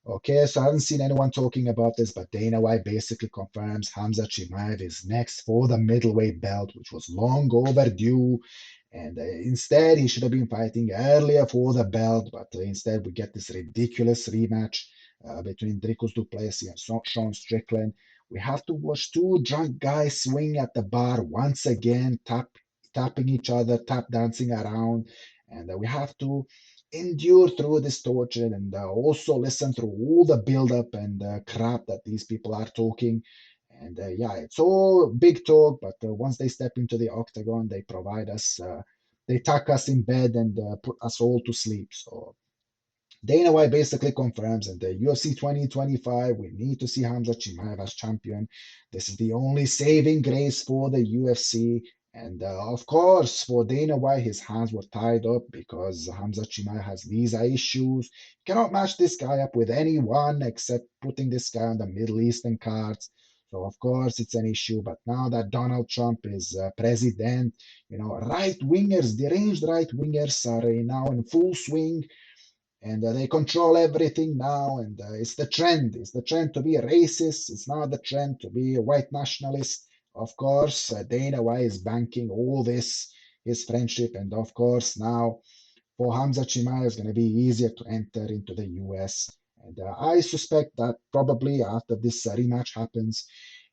Okay, so I haven't seen anyone talking about this, but Dana White basically confirms Khamzat Chimaev is next for the middleweight belt, which was long overdue. And instead, he should have been fighting earlier for the belt, but instead, we get this ridiculous rematch between Dricus du Plessis and Sean Strickland. We have to watch two drunk guys swing at the bar once again, tapping each other, tap dancing around. And we have to endure through this torture and also listen through all the build-up and crap that these people are talking. And yeah, it's all big talk, but once they step into the octagon, they provide us, they tuck us in bed and put us all to sleep. So Dana White basically confirms in the UFC 2025, we need to see Khamzat Chimaev as champion. This is the only saving grace for the UFC. And of course, for Dana White, his hands were tied up because Khamzat Chimaev has visa issues. You cannot match this guy up with anyone except putting this guy on the Middle Eastern cards. So of course it's an issue. But now that Donald Trump is president, right wingers, deranged right wingers are now in full swing and they control everything now. And it's the trend. It's the trend to be a racist. It's not the trend to be a white nationalist. Of course, Dana White is banking all this, his friendship, and of course now for Hamza Chimaev it's going to be easier to enter into the US. And I suspect that probably after this rematch happens,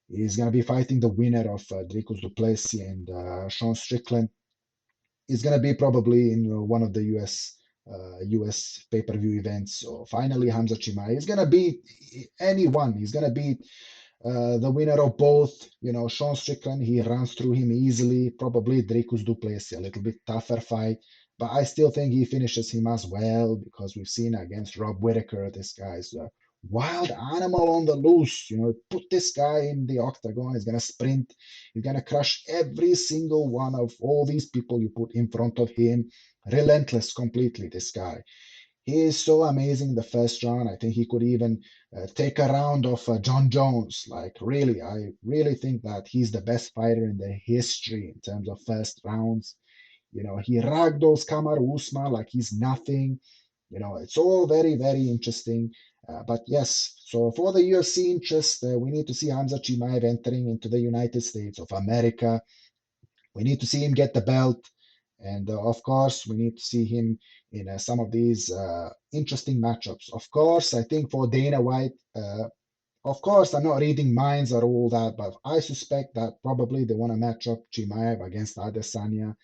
he's going to be fighting the winner of Dricus du Plessis and Sean Strickland is going to be probably in one of the US pay-per-view events. So finally, Hamza Chimaev is going to beat anyone. He's going to beat the winner of both. Sean Strickland, he runs through him easily. Probably Dricus du Plessis, a little bit tougher fight. But I still think he finishes him as well because we've seen against Rob Whittaker, this guy's a wild animal on the loose. Put this guy in the octagon, he's going to sprint. He's going to crush every single one of all these people you put in front of him. Relentless completely, this guy. He is so amazing the first round. I think he could even take a round of John Jones. Like, really, I really think that he's the best fighter in the history in terms of first rounds. He ragdolls Kamaru Usman like he's nothing. It's all very, very interesting. But yes, so for the UFC interest, we need to see Hamza Chimaev entering into the United States of America. We need to see him get the belt. And of course, we need to see him in some of these interesting matchups. Of course, I think for Dana White, of course, I'm not reading minds or all that, but I suspect that probably they want to match up Chimaev against Adesanya.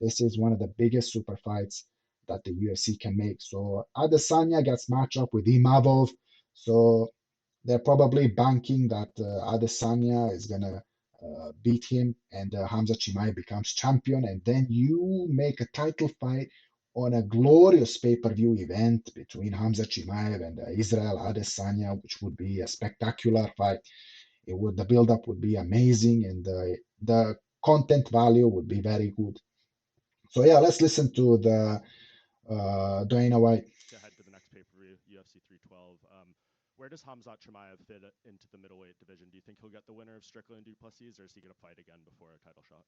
This is one of the biggest super fights that the UFC can make. So Adesanya gets matched up with Imavov. So they're probably banking that Adesanya is gonna beat him and Hamza Chimaev becomes champion, and then you make a title fight on a glorious pay-per-view event between Hamza Chimaev and Israel Adesanya, which would be a spectacular fight. The build-up would be amazing, and the content value would be very good. So yeah, let's listen to the Dana White. Ahead to the next pay-per-view, UFC 312. Where does Hamzat Chimaev fit into the middleweight division? Do you think he'll get the winner of Strickland and Duplessis, or is he going to fight again before a title shot?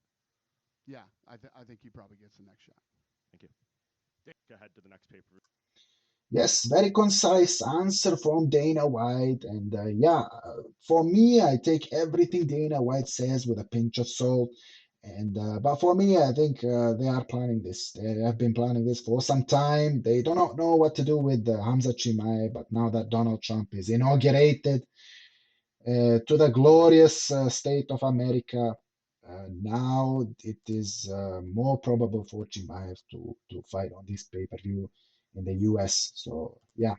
Yeah, I think he probably gets the next shot. Thank you. Ahead to the next pay-per-view. Yes, very concise answer from Dana White. And yeah, for me, I take everything Dana White says with a pinch of salt. And but for me, I think they are planning this. They have been planning this for some time. They do not know what to do with Hamza Chimaev, but now that Donald Trump is inaugurated to the glorious state of America, now it is more probable for Chimaev to fight on this pay-per-view in the US. So yeah.